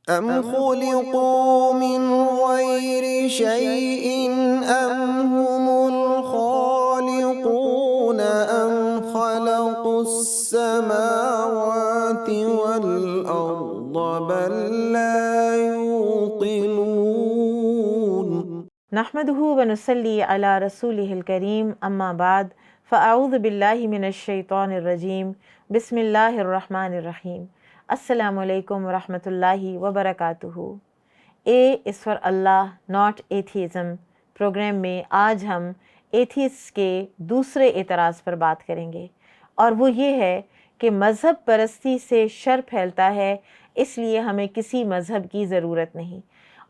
أم خلقوا من غير شيء أم هم الخالقون أم خلقوا السماوات والأرض بل لا يوقنون نحمده ونصلي على رسوله الكريم اما بعد فاعوذ باللہ من الشیطان الرجیم بسم اللہ الرحمن الرحیم السلام علیکم ورحمۃ اللہ وبرکاتہ۔ اے از فار اللہ ناٹ ایتھیزم پروگرام میں آج ہم ایتھیسٹ کے دوسرے اعتراض پر بات کریں گے، اور وہ یہ ہے کہ مذہب پرستی سے شر پھیلتا ہے، اس لیے ہمیں کسی مذہب کی ضرورت نہیں،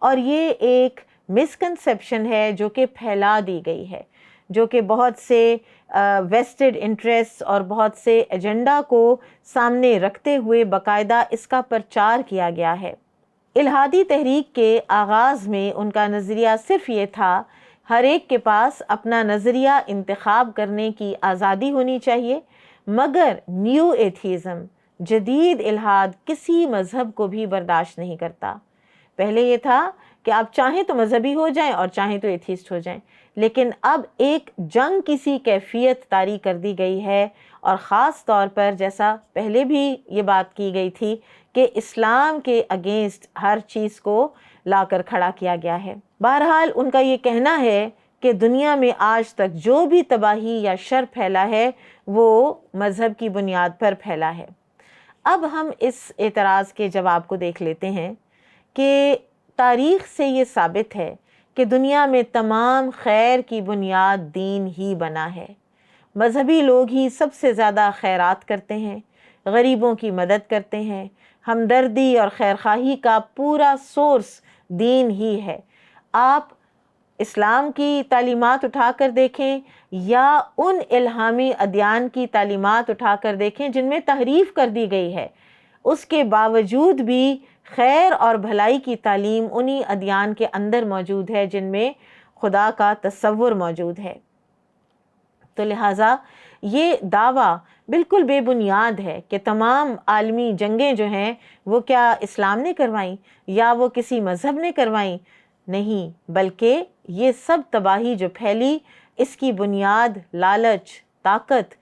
اور یہ ایک مسکنسیپشن ہے جو کہ پھیلا دی گئی ہے، جو کہ بہت سے ویسٹڈ انٹرسٹ اور بہت سے ایجنڈا کو سامنے رکھتے ہوئے باقاعدہ اس کا پرچار کیا گیا ہے۔ الہادی تحریک کے آغاز میں ان کا نظریہ صرف یہ تھا، ہر ایک کے پاس اپنا نظریہ انتخاب کرنے کی آزادی ہونی چاہیے، مگر نیو ایتھیزم، جدید الہاد کسی مذہب کو بھی برداشت نہیں کرتا۔ پہلے یہ تھا کہ آپ چاہیں تو مذہبی ہو جائیں اور چاہیں تو ایتھیسٹ ہو جائیں، لیکن اب ایک جنگ کسی کیفیت طاری کر دی گئی ہے، اور خاص طور پر جیسا پہلے بھی یہ بات کی گئی تھی کہ اسلام کے اگینسٹ ہر چیز کو لا کر کھڑا کیا گیا ہے۔ بہرحال ان کا یہ کہنا ہے کہ دنیا میں آج تک جو بھی تباہی یا شر پھیلا ہے وہ مذہب کی بنیاد پر پھیلا ہے۔ اب ہم اس اعتراض کے جواب کو دیکھ لیتے ہیں کہ تاریخ سے یہ ثابت ہے کہ دنیا میں تمام خیر کی بنیاد دین ہی بنا ہے۔ مذہبی لوگ ہی سب سے زیادہ خیرات کرتے ہیں، غریبوں کی مدد کرتے ہیں، ہمدردی اور خیرخواہی کا پورا سورس دین ہی ہے۔ آپ اسلام کی تعلیمات اٹھا کر دیکھیں یا ان الہامی ادیان کی تعلیمات اٹھا کر دیکھیں جن میں تحریف کر دی گئی ہے، اس کے باوجود بھی خیر اور بھلائی کی تعلیم انہی ادیان کے اندر موجود ہے جن میں خدا کا تصور موجود ہے۔ تو لہٰذا یہ دعویٰ بالکل بے بنیاد ہے کہ تمام عالمی جنگیں جو ہیں وہ کیا اسلام نے کروائیں یا وہ کسی مذہب نے کروائیں؟ نہیں، بلکہ یہ سب تباہی جو پھیلی اس کی بنیاد لالچ، طاقت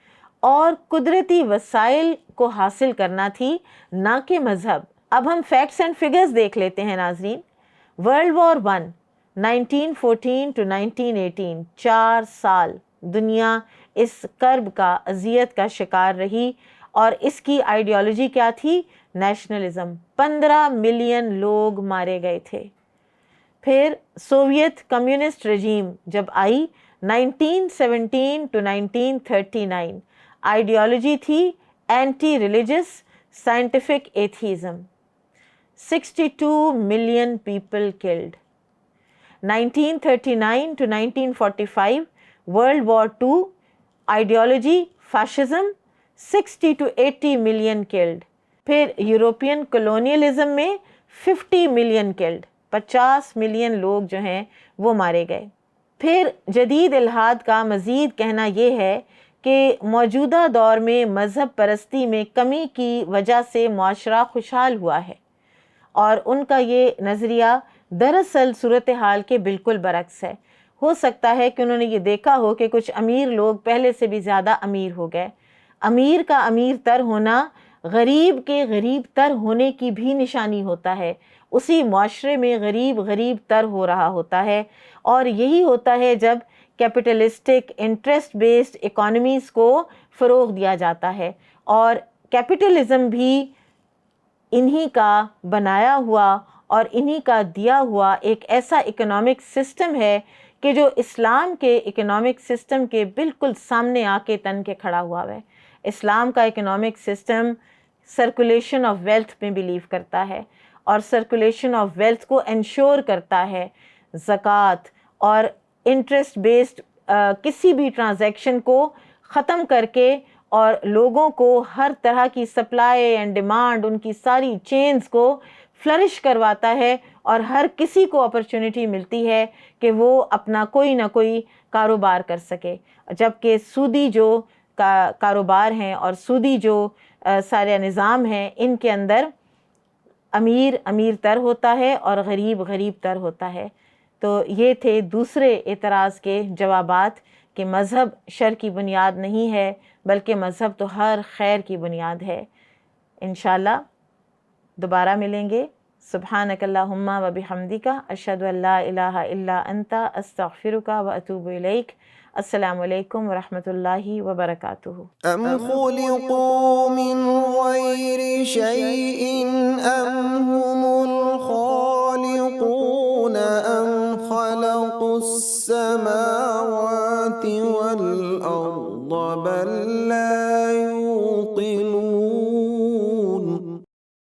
اور قدرتی وسائل کو حاصل کرنا تھی، نہ کہ مذہب۔ اب ہم فیکٹس اینڈ فگرز دیکھ لیتے ہیں ناظرین۔ ورلڈ وار 1914 to 1918 4 سال دنیا اس کرب کا، اذیت کا شکار رہی، اور اس کی آئیڈیالوجی کیا تھی؟ نیشنلزم۔ 15 ملین لوگ مارے گئے تھے۔ پھر سوویت کمیونسٹ رجیم جب آئی 1917 to 1939، آئیڈیالوجی تھی anti religious scientific atheism. 62 million people killed. 1939 to 1945 world war 2، ideology fascism, 60 to 80 million killed. پھر یورپین کولونیلزم میں 50 ملین کلڈ، 50 ملین لوگ جو ہیں وہ مارے گئے۔ پھر جدید الہاد کا مزید کہنا یہ ہے کہ موجودہ دور میں مذہب پرستی میں کمی کی وجہ سے معاشرہ خوشحال ہوا ہے، اور ان کا یہ نظریہ دراصل صورتحال کے بالکل برعکس ہے۔ ہو سکتا ہے کہ انہوں نے یہ دیکھا ہو کہ کچھ امیر لوگ پہلے سے بھی زیادہ امیر ہو گئے۔ امیر کا امیر تر ہونا غریب کے غریب تر ہونے کی بھی نشانی ہوتا ہے۔ اسی معاشرے میں غریب غریب تر ہو رہا ہوتا ہے، اور یہی ہوتا ہے جب کیپٹلسٹک انٹرسٹ بیسڈ اکانومیز کو فروغ دیا جاتا ہے، اور کیپٹلزم بھی انہی کا بنایا ہوا اور انہی کا دیا ہوا ایک ایسا اکنامک سسٹم ہے کہ جو اسلام کے اکنامک سسٹم کے بالکل سامنے آ کے تن کے کھڑا ہوا ہے۔ اسلام کا economic system circulation of wealth میں بلیو کرتا ہے، اور سرکولیشن آف ویلتھ کو انشور کرتا ہے زکوٰۃ اور انٹرسٹ بیسڈ کسی بھی ٹرانزیکشن کو ختم کر کے، اور لوگوں کو ہر طرح کی سپلائی اینڈ ڈیمانڈ، ان کی ساری چینز کو فلرش کرواتا ہے، اور ہر کسی کو اپرچونٹی ملتی ہے کہ وہ اپنا کوئی نہ کوئی کاروبار کر سکے۔ جبکہ سودی جو کاروبار ہیں اور سودی جو سارے نظام ہیں، ان کے اندر امیر امیر تر ہوتا ہے اور غریب غریب تر ہوتا ہے۔ تو یہ تھے دوسرے اعتراض کے جوابات کہ مذہب شر کی بنیاد نہیں ہے بلکہ مذہب تو ہر خیر کی بنیاد ہے۔ انشاءاللہ دوبارہ ملیں گے۔ سبحانک اللہم و بحمدک، اشہد ان لا الہ الا انت، استغفرک و اتوب الیک۔ السلام علیکم ورحمۃ اللہ وبرکاتہ۔ أم خلقوا من غير شيء أم هم الخالقون أم خلقوا السماوات والأرض بل